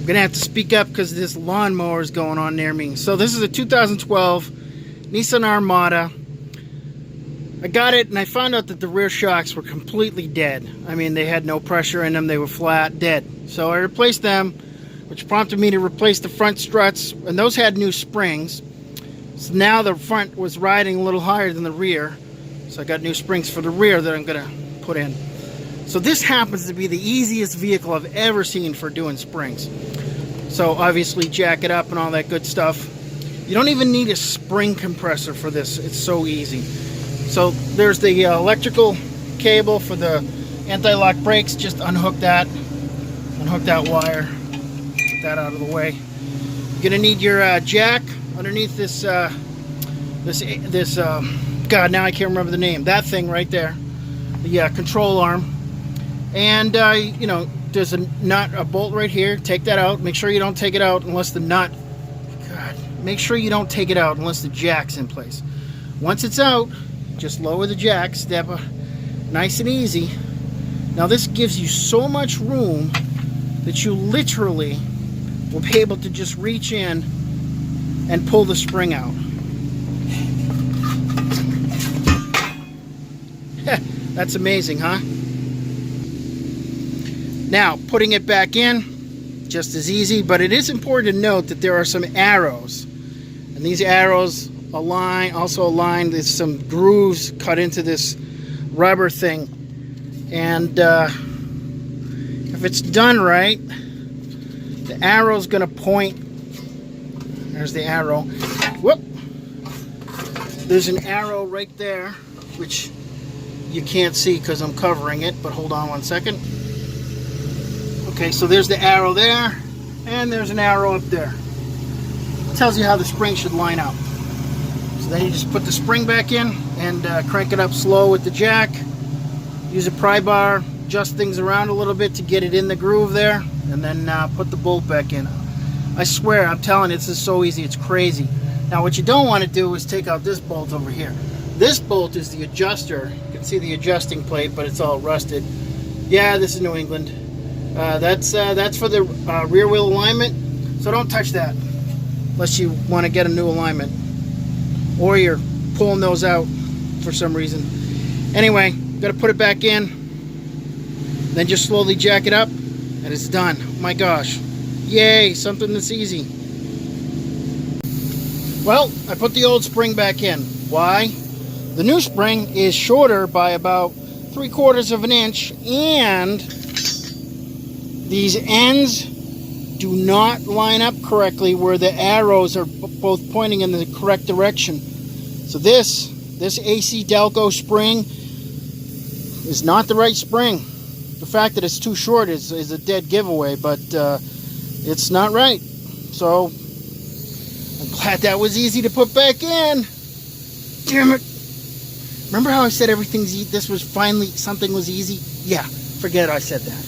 I'm gonna have to speak up because this lawnmower is going on near me. So this is a 2012 Nissan Armada. I got it and I found out that the rear shocks were completely dead. I mean, they had no pressure in them, they were flat, dead. So I replaced them, which prompted me to replace the front struts, and those had new springs. So now the front was riding a little higher than the rear. So I got new springs for the rear that I'm gonna put in. So this happens to be the easiest vehicle I've ever seen for doing springs. So obviously jack it up and all that good stuff. You don't even need a spring compressor for this. It's so easy. So there's the electrical cable for the anti-lock brakes. Just unhook that wire. Get that out of the way. You're gonna need your jack underneath this. God, now I can't remember the name. That thing right there. The control arm. And, you know, there's a nut, a bolt right here. Take that out. Make sure you don't take it out unless the nut... God, make sure you don't take it out unless the jack's in place. Once it's out, just lower the jack, step nice and easy. Now this gives you so much room that you literally will be able to just reach in and pull the spring out. That's amazing, huh? Now, putting it back in, just as easy, but it is important to note that there are some arrows. And these arrows also align, there's some grooves cut into this rubber thing. And if it's done right, the arrow's gonna point. There's the arrow. Whoop! There's an arrow right there, which you can't see because I'm covering it, but hold on one second. Okay, so there's the arrow there, and there's an arrow up there. It tells you how the spring should line up. So then you just put the spring back in and crank it up slow with the jack. Use a pry bar, adjust things around a little bit to get it in the groove there, and then put the bolt back in. I swear, I'm telling you, this is so easy, it's crazy. Now what you don't want to do is take out this bolt over here. This bolt is the adjuster. You can see the adjusting plate, but it's all rusted. Yeah, this is New England. That's for the rear wheel alignment, so don't touch that unless you want to get a new alignment or you're pulling those out for some reason. Anyway, got to put it back in, then just slowly jack it up and it's done. Oh my gosh, yay, something that's easy. Well, I put the old spring back in. Why? The new spring is shorter by about 3/4 of an inch, and these ends do not line up correctly where the arrows are both pointing in the correct direction. So this AC Delco spring is not the right spring. The fact that it's too short is a dead giveaway, but it's not right. So I'm glad that was easy to put back in. Damn it. Remember how I said everything's easy? This was finally, something was easy? Yeah, forget I said that.